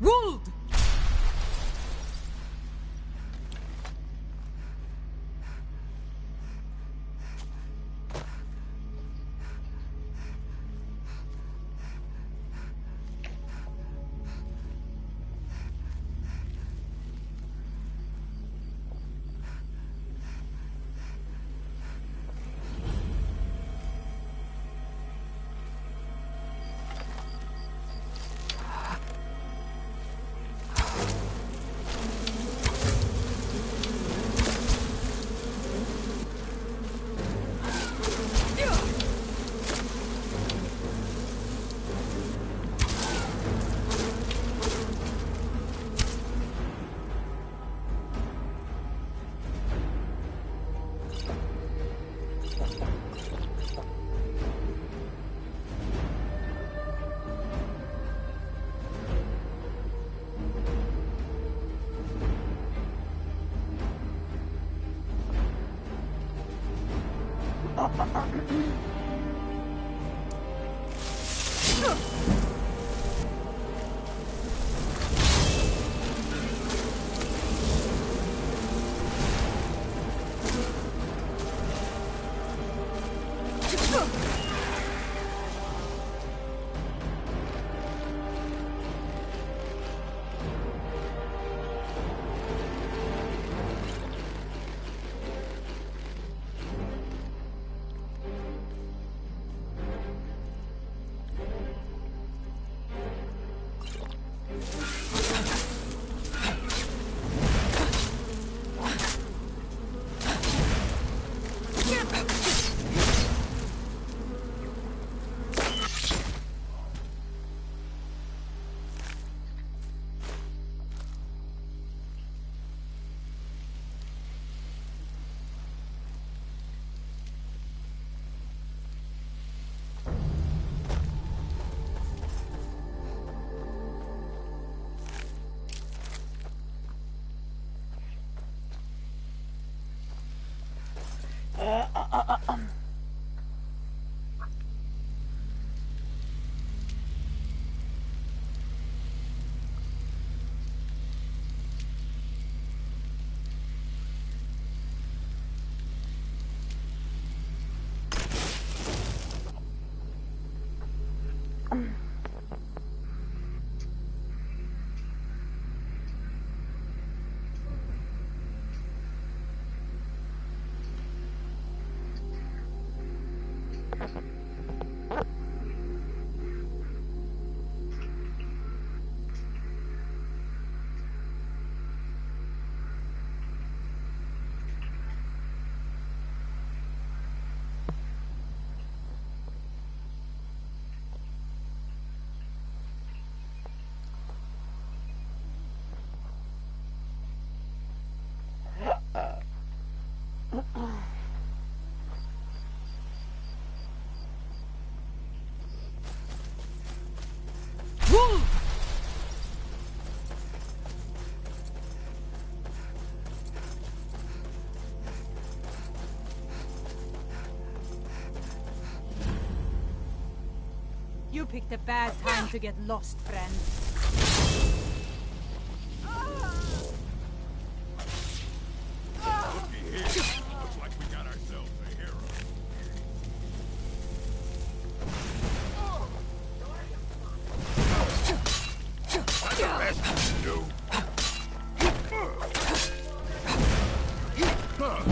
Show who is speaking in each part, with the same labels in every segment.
Speaker 1: Wold! You picked a bad time to get lost, friend.
Speaker 2: Looky here. Looks like we got ourselves a hero. That's the best you can do.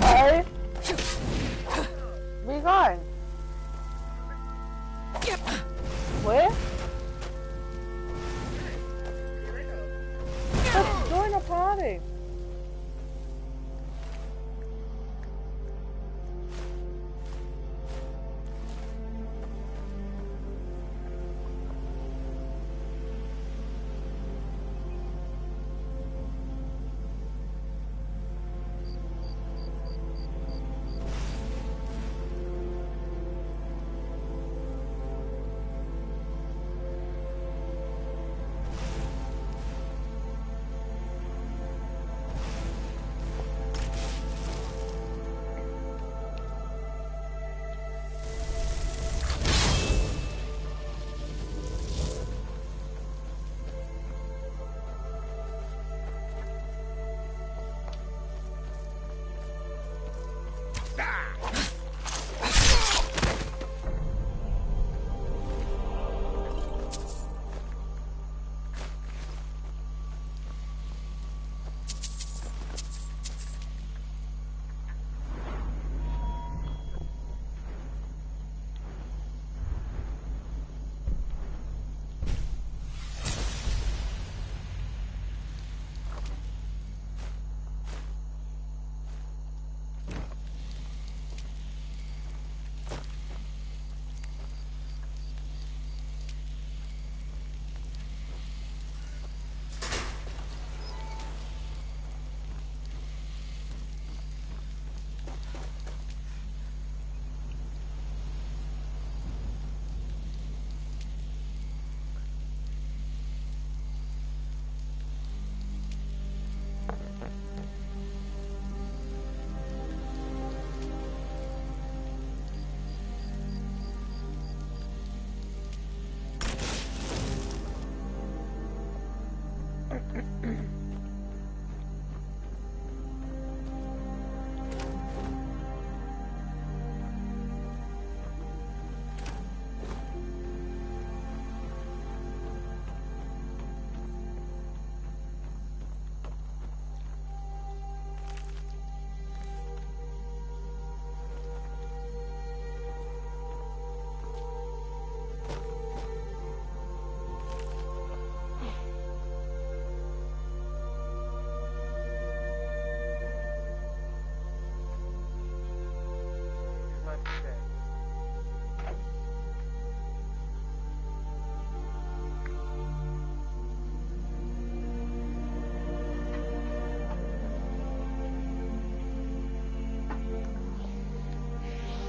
Speaker 3: Hey! Be gone. Where?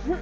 Speaker 3: Oh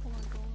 Speaker 3: my god.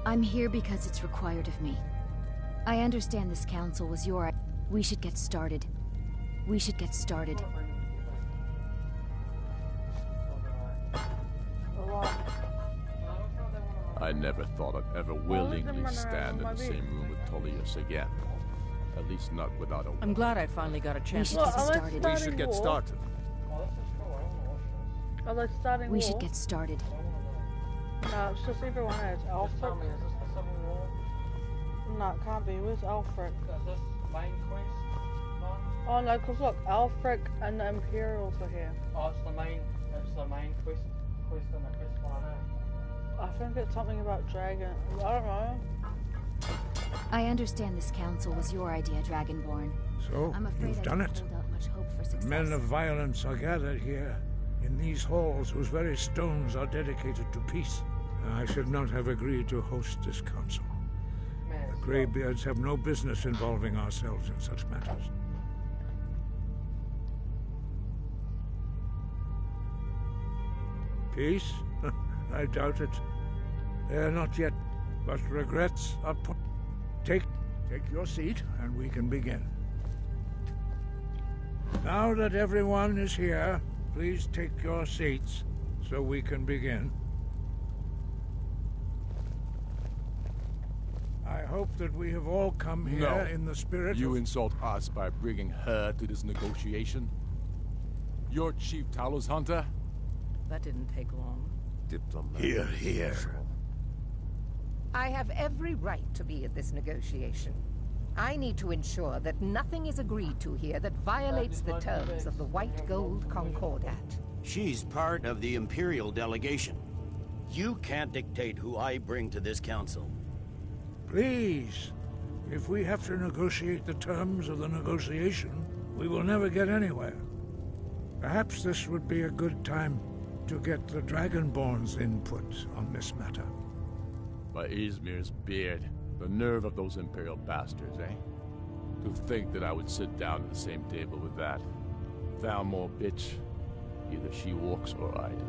Speaker 4: I'm here because it's required of me. I understand this council was your... We should get started. We should get started.
Speaker 2: I never thought I'd ever willingly stand in the same room with Tullius again. At least not without a...
Speaker 1: I'm glad I finally got a
Speaker 4: We
Speaker 1: chance
Speaker 4: should
Speaker 1: to...
Speaker 4: get started.
Speaker 2: We should get started.
Speaker 3: Are they starting
Speaker 4: We
Speaker 3: war?
Speaker 4: should get started.
Speaker 3: No, it's just either one is Alfred.
Speaker 5: Is this the Civil War?
Speaker 3: No, it can't be. Where's Alfred?
Speaker 5: Is this main quest one?
Speaker 3: Oh no, because look, Alfred and the Imperials are here.
Speaker 5: Oh, it's the main quest in the quest line, eh?
Speaker 3: I think it's something about dragon. I don't know.
Speaker 4: I understand this council was your idea, Dragonborn.
Speaker 6: So,
Speaker 4: I'm afraid
Speaker 6: you've
Speaker 4: I
Speaker 6: done
Speaker 4: don't
Speaker 6: it.
Speaker 4: hold out much hope for success.
Speaker 6: Men of violence are gathered here, in these halls whose very stones are dedicated to peace. I should not have agreed to host this council.
Speaker 5: Man,
Speaker 6: The Greybeards have no business involving ourselves in such matters. Peace? I doubt it. They are not yet, but regrets are put. Take your seat, and we can begin. Now that everyone is here, please take your seats, so we can begin. I hope that we have all come here
Speaker 2: No.
Speaker 6: in the spirit
Speaker 2: You
Speaker 6: of...
Speaker 2: insult us by bringing her to this negotiation? You're Chief Talos Hunter?
Speaker 1: That didn't take long.
Speaker 2: Diplomat.
Speaker 6: Here.
Speaker 7: I have every right to be at this negotiation. I need to ensure that nothing is agreed to here that violates the terms of the White Gold Concordat.
Speaker 8: She's part of the Imperial delegation. You can't dictate who I bring to this council.
Speaker 6: Please, if we have to negotiate the terms of the negotiation, we will never get anywhere. Perhaps this would be a good time to get the Dragonborn's input on this matter.
Speaker 2: By Izmir's beard, the nerve of those Imperial bastards, eh? To think that I would sit down at the same table with that Thalmor bitch. Either she walks or I do.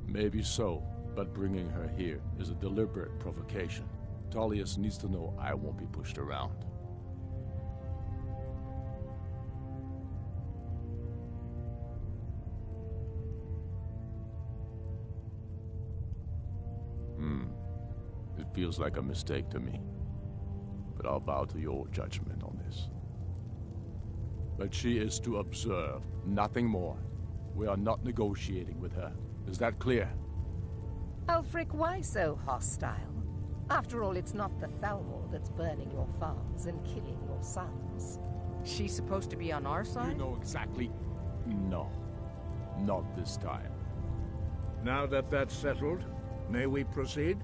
Speaker 2: Maybe so, but bringing her here is a deliberate provocation. Tullius needs to know I won't be pushed around. It feels like a mistake to me, but I'll bow to your judgment on this. But she is to observe, nothing more. We are not negotiating with her. Is that clear?
Speaker 7: Ulfric, why so hostile? After all, it's not the Thalmor that's burning your farms and killing your sons.
Speaker 3: She's supposed to be on our
Speaker 2: You
Speaker 3: side?
Speaker 2: know exactly... No. Not this time.
Speaker 6: Now that that's settled, may we proceed?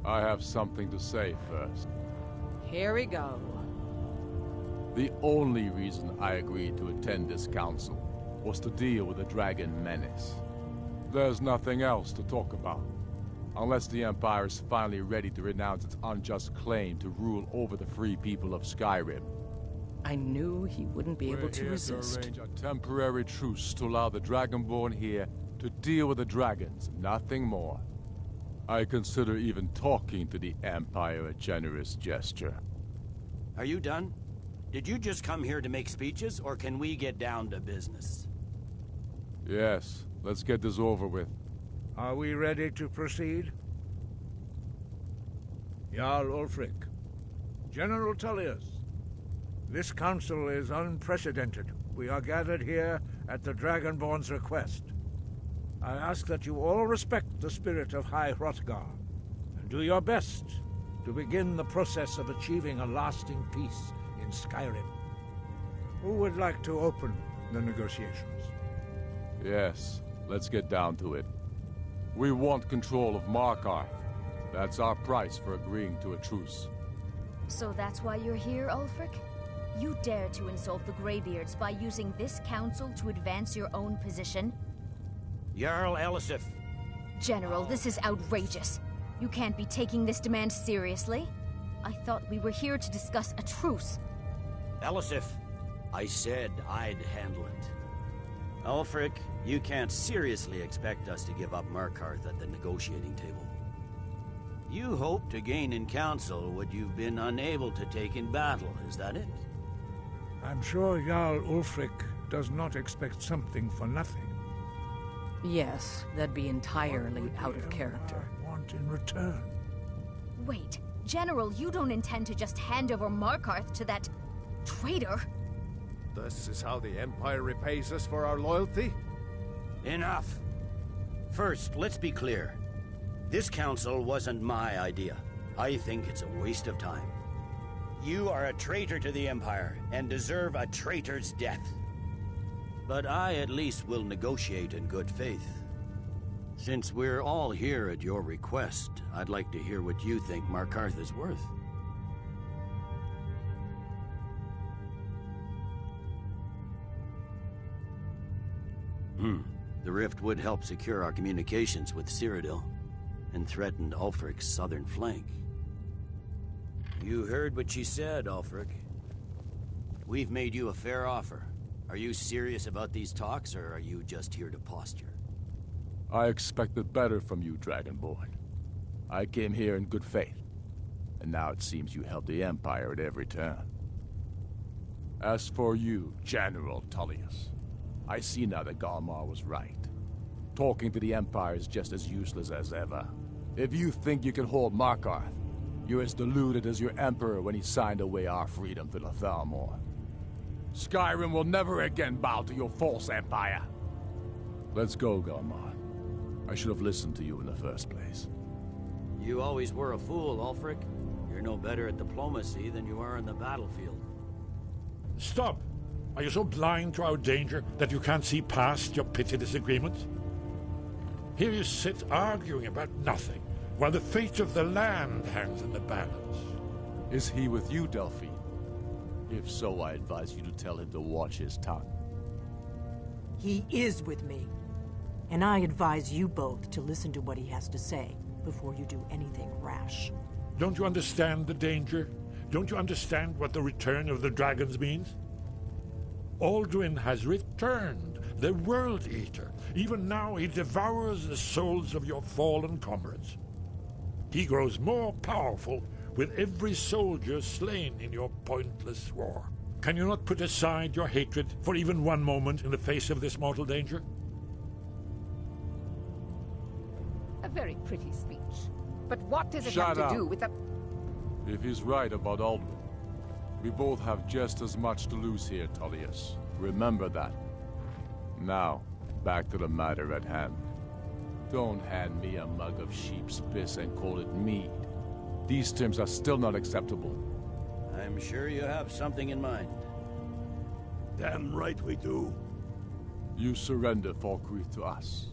Speaker 2: I have something to say first.
Speaker 1: Here we go.
Speaker 2: The only reason I agreed to attend this council was to deal with the dragon menace. There's nothing else to talk about. Unless the Empire is finally ready to renounce its unjust claim to rule over the free people of Skyrim.
Speaker 3: I knew he wouldn't be able to
Speaker 2: We're here
Speaker 3: resist.
Speaker 2: to arrange a temporary truce to allow the Dragonborn here to deal with the dragons, nothing more. I consider even talking to the Empire a generous gesture.
Speaker 8: Are you done? Did you just come here to make speeches, or can we get down to business?
Speaker 2: Yes, let's get this over with.
Speaker 6: Are we ready to proceed? Jarl Ulfric, General Tullius, this council is unprecedented. We are gathered here at the Dragonborn's request. I ask that you all respect the spirit of High Hrothgar, and do your best to begin the process of achieving a lasting peace in Skyrim. Who would like to open the negotiations?
Speaker 2: Yes, let's get down to it. We want control of Markarth. That's our price for agreeing to a truce.
Speaker 4: So that's why you're here, Ulfric? You dare to insult the Greybeards by using this council to advance your own position?
Speaker 8: Jarl Elisif.
Speaker 4: General, this is outrageous. You can't be taking this demand seriously. I thought we were here to discuss a truce.
Speaker 8: Elisif, I said I'd handle it. Ulfric, you can't seriously expect us to give up Markarth at the negotiating table. You hope to gain in council what you've been unable to take in battle, is that it?
Speaker 6: I'm sure Jarl Ulfric does not expect something for nothing.
Speaker 3: Yes, that'd be entirely
Speaker 6: What would
Speaker 3: out
Speaker 6: the
Speaker 3: of character.
Speaker 6: Empire want in return?
Speaker 4: Wait, General, you don't intend to just hand over Markarth to that traitor?
Speaker 9: This is how the Empire repays us for our loyalty?
Speaker 8: Enough! First, let's be clear. This council wasn't my idea. I think it's a waste of time. You are a traitor to the Empire, and deserve a traitor's death. But I at least will negotiate in good faith. Since we're all here at your request, I'd like to hear what you think Markarth is worth. The rift would help secure our communications with Cyrodiil, and threatened Ulfric's southern flank. You heard what she said, Ulfric. We've made you a fair offer. Are you serious about these talks, or are you just here to posture?
Speaker 2: I expected better from you, Dragonborn. I came here in good faith, and now it seems you help the Empire at every turn. As for you, General Tullius, I see now that Galmar was right. Talking to the Empire is just as useless as ever. If you think you can hold Markarth, you're as deluded as your Emperor when he signed away our freedom to the Thalmor. Skyrim will never again bow to your false empire. Let's go, Galmar. I should have listened to you in the first place.
Speaker 8: You always were a fool, Ulfric. You're no better at diplomacy than you are in the battlefield.
Speaker 10: Stop! Are you so blind to our danger that you can't see past your petty disagreements? Here you sit arguing about nothing, while the fate of the land hangs in the balance.
Speaker 2: Is he with you, Delphine? If so, I advise you to tell him to watch his tongue.
Speaker 11: He is with me. And I advise you both to listen to what he has to say before you do anything rash.
Speaker 10: Don't you understand the danger? Don't you understand what the return of the dragons means? Alduin has returned, the World Eater. Even now he devours the souls of your fallen comrades. He grows more powerful with every soldier slain in your pointless war. Can you not put aside your hatred for even one moment in the face of this mortal danger?
Speaker 7: A very pretty speech. But what does it
Speaker 2: Shut
Speaker 7: have
Speaker 2: up.
Speaker 7: to do with the...
Speaker 2: If he's right about Alduin, we both have just as much to lose here, Tullius. Remember that. Now, back to the matter at hand. Don't hand me a mug of sheep's piss and call it mead. These terms are still not acceptable.
Speaker 8: I'm sure you have something in mind.
Speaker 9: Damn right we do.
Speaker 2: You surrender Falkreath to us.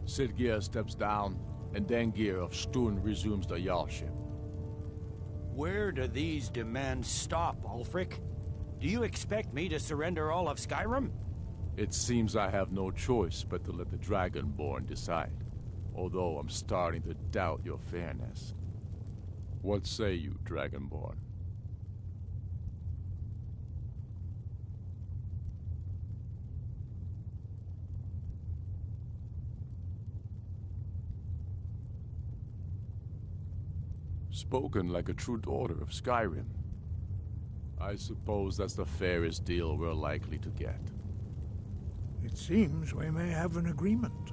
Speaker 2: Sidgeir steps down, and Dengir of Stun resumes the Jarlship.
Speaker 8: Where do these demands stop, Ulfric? Do you expect me to surrender all of Skyrim?
Speaker 2: It seems I have no choice but to let the Dragonborn decide. Although I'm starting to doubt your fairness. What say you, Dragonborn? Spoken like a true daughter of Skyrim. I suppose that's the fairest deal we're likely to get.
Speaker 6: It seems we may have an agreement.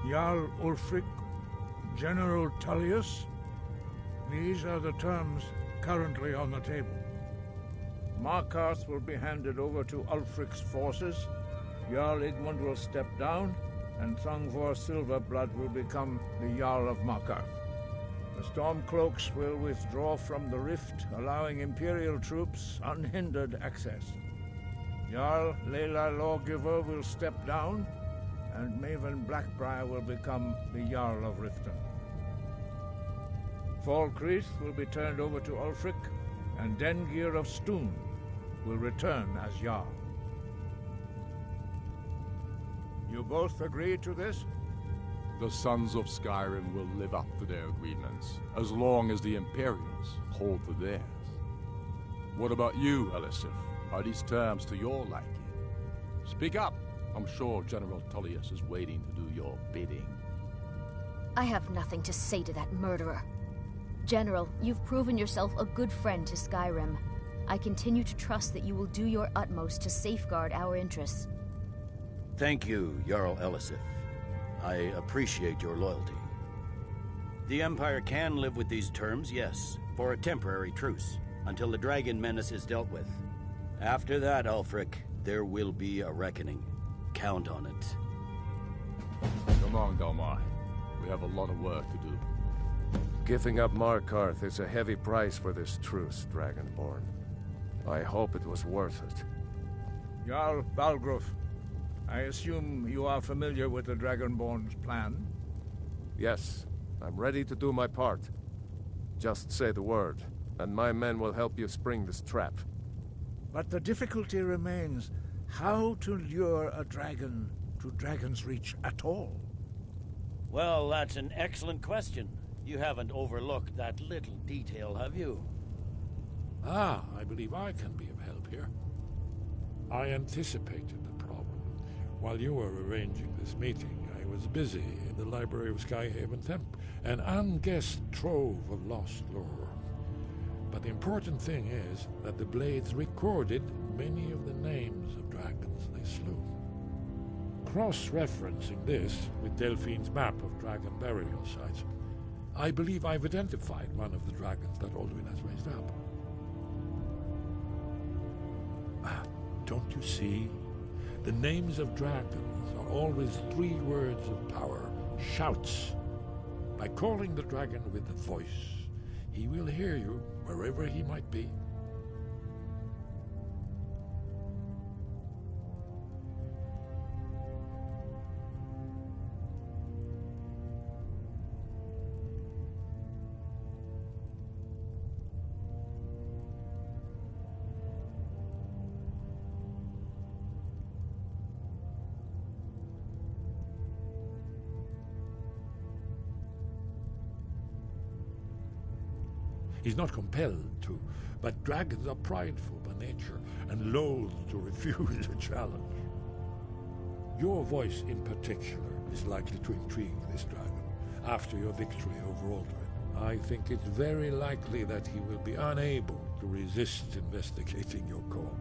Speaker 6: Jarl Ulfric, General Tullius, these are the terms currently on the table. Markarth will be handed over to Ulfric's forces, Jarl Igmund will step down, and Thongvor Silverblood will become the Jarl of Markarth. The Stormcloaks will withdraw from the Rift, allowing Imperial troops unhindered access. Jarl Leila Lawgiver will step down, and Maven Blackbriar will become the Jarl of Riften. Falkreath will be turned over to Ulfric, and Dengir of Stun will return as Jarl. You both agree to this?
Speaker 2: The Sons of Skyrim will live up to their agreements, as long as the Imperials hold to theirs. What about you, Elisif? Are these terms to your liking? Speak up! I'm sure General Tullius is waiting to do your bidding.
Speaker 4: I have nothing to say to that murderer. General, you've proven yourself a good friend to Skyrim. I continue to trust that you will do your utmost to safeguard our interests.
Speaker 8: Thank you, Jarl Elisif. I appreciate your loyalty. The Empire can live with these terms, yes, for a temporary truce, until the dragon menace is dealt with. After that, Ulfric, there will be a reckoning. Count on it.
Speaker 2: Come on, Dalmar. We have a lot of work to do.
Speaker 9: Giving up Markarth is a heavy price for this truce, Dragonborn. I hope it was worth it.
Speaker 6: Jarl Balgruf, I assume you are familiar with the Dragonborn's plan?
Speaker 9: Yes, I'm ready to do my part. Just say the word, and my men will help you spring this trap.
Speaker 6: But the difficulty remains how to lure a dragon to Dragon's Reach at all.
Speaker 8: Well, that's an excellent question. You haven't overlooked that little detail, have you?
Speaker 10: Ah, I believe I can be of help here. I anticipated the problem. While you were arranging this meeting, I was busy in the library of Skyhaven Temple, an unguessed trove of lost lore. But the important thing is that the Blades recorded many of the names of dragons they slew. Cross-referencing this with Delphine's map of dragon burial sites, I believe I've identified one of the dragons that Alduin has raised up. Don't you see? The names of dragons are always 3 words of power, shouts. By calling the dragon with the voice, he will hear you wherever he might be. He's not compelled to, but dragons are prideful by nature and loath to refuse a challenge. Your voice in particular is likely to intrigue this dragon after your victory over Alduin. I think it's very likely that he will be unable to resist investigating your call.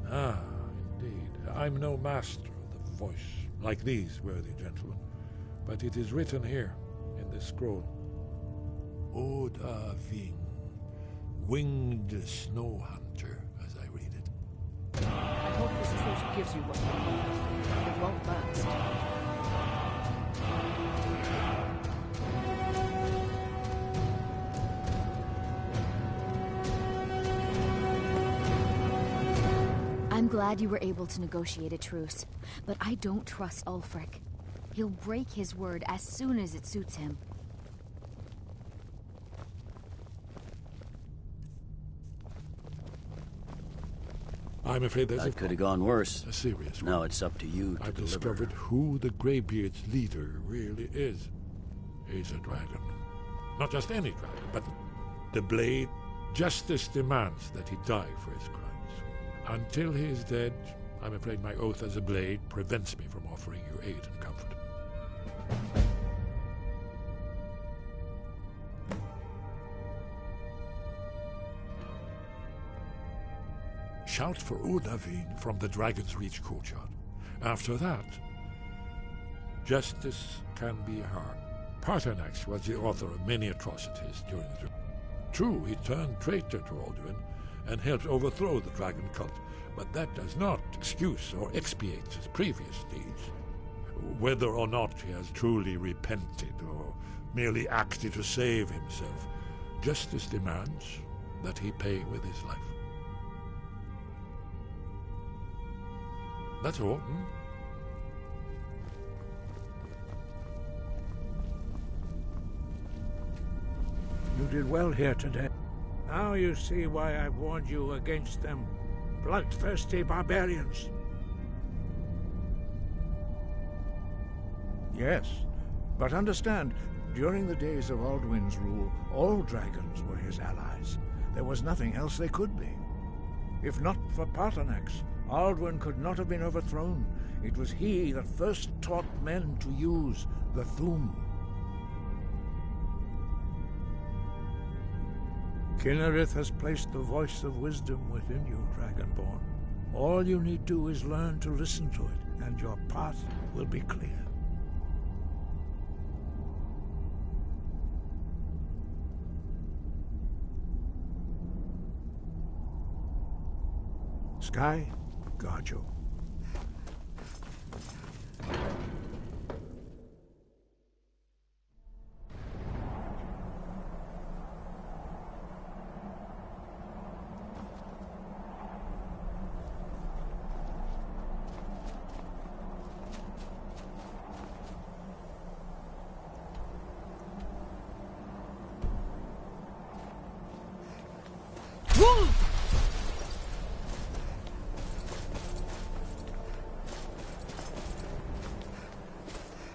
Speaker 10: Ah, indeed. I'm no master of the voice, like these worthy gentlemen, but it is written here in this scroll. Oda Ving, winged snow hunter, as I read it.
Speaker 11: I hope this truce gives you what you need. It won't last.
Speaker 4: I'm glad you were able to negotiate a truce, but I don't trust Ulfric. He'll break his word as soon as it suits him.
Speaker 10: I'm afraid there's
Speaker 8: That could have gone worse.
Speaker 10: a serious one.
Speaker 8: Now it's up to you to
Speaker 10: I've
Speaker 8: deliver.
Speaker 10: discovered who the Greybeard's leader really is. He's a dragon. Not just any dragon, but the Blade. Justice demands that he die for his crimes. Until he is dead, I'm afraid my oath as a Blade prevents me from offering you aid and comfort. Shout for Udavin from the Dragon's Reach courtyard. After that, justice can be hard. Paternax was the author of many atrocities during the... True, he turned traitor to Alduin and helped overthrow the dragon cult, but that does not excuse or expiate his previous deeds. Whether or not he has truly repented or merely acted to save himself, justice demands that he pay with his life. That's all.
Speaker 6: You did well here today. Now you see why I warned you against them bloodthirsty barbarians. Yes, but understand, during the days of Alduin's rule, all dragons were his allies. There was nothing else they could be. If not for Paternax, Alduin could not have been overthrown. It was he that first taught men to use the Thu'um. Kinnereth has placed the voice of wisdom within you, Dragonborn. All you need do is learn to listen to it, and your path will be clear. Sky, guard you.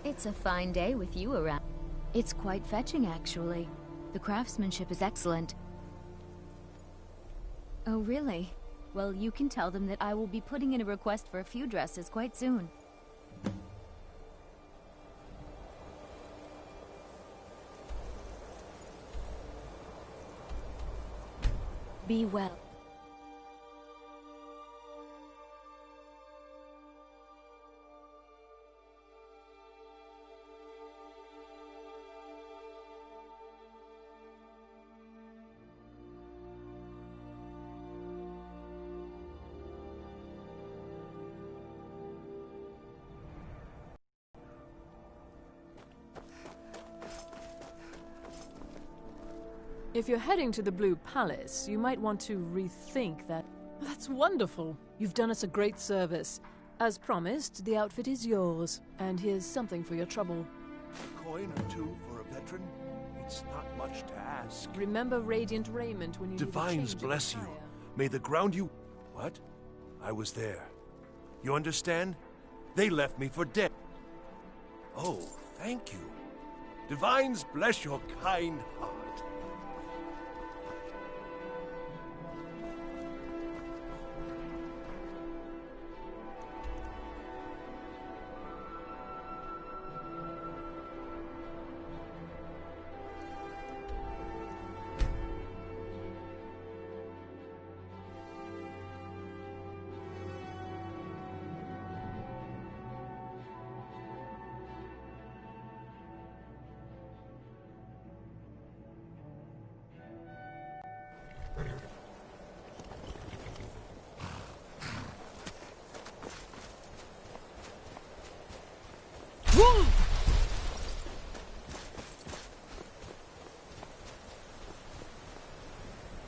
Speaker 4: It's a fine day with you around. It's quite fetching, actually. The craftsmanship is excellent. Oh, really? Well, you can tell them that I will be putting in a request for a few dresses quite soon. Be well.
Speaker 12: If you're heading to the Blue Palace, you might want to rethink that. That's wonderful. You've done us a great service. As promised, the outfit is yours. And here's something for your trouble.
Speaker 13: A coin or two for a veteran? It's not much to ask.
Speaker 12: Remember radiant raiment when you
Speaker 13: Divines bless you. May the ground you... What? I was there. You understand? They left me for dead. Oh, thank you. Divines bless your kind heart.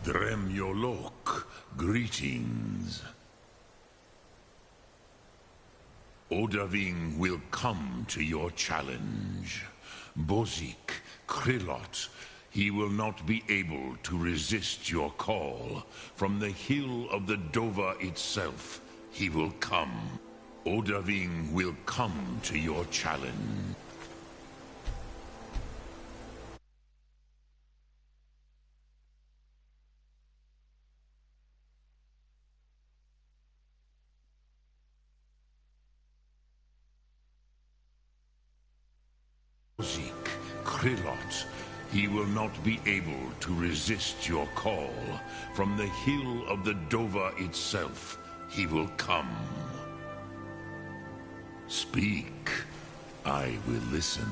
Speaker 14: Dremyolok, greetings. Odaving will come to your challenge. Bozik, Krillot, he will not be able to resist your call. From the hill of the Dova itself, he will come. Odaving will come to your challenge. Krillot, he will not be able to resist your call. From the hill of the Dova itself, he will come. Speak, I will listen.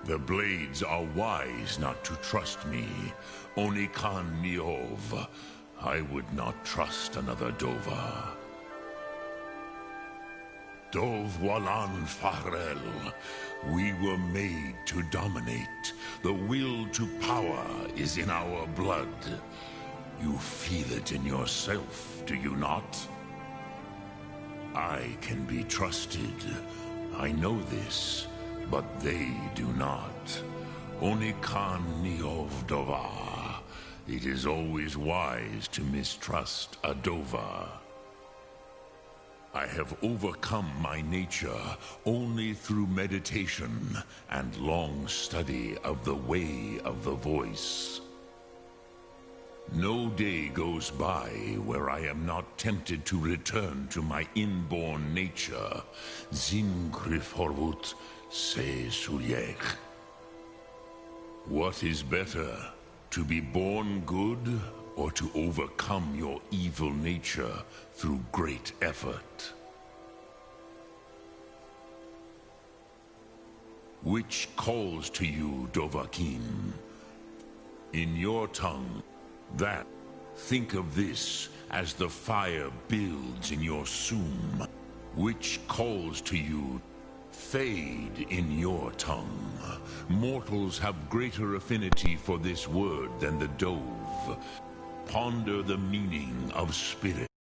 Speaker 14: The Blades are wise not to trust me. Onikan Niov, I would not trust another Dova. Dov Walan Farel, we were made to dominate. The will to power is in our blood. You feel it in yourself, do you not? I can be trusted. I know this, but they do not. Onikan Niov Dova. It is always wise to mistrust a Dova. I have overcome my nature only through meditation and long study of the way of the voice. No day goes by where I am not tempted to return to my inborn nature. Zingriforvut se sulyech. What is better, to be born good or to overcome your evil nature through great effort? Which calls to you, Dovahkiin? In your tongue, that, think of this as the fire builds in your sum. Which calls to you, fade in your tongue. Mortals have greater affinity for this word than the Dove. Ponder the meaning of spirit.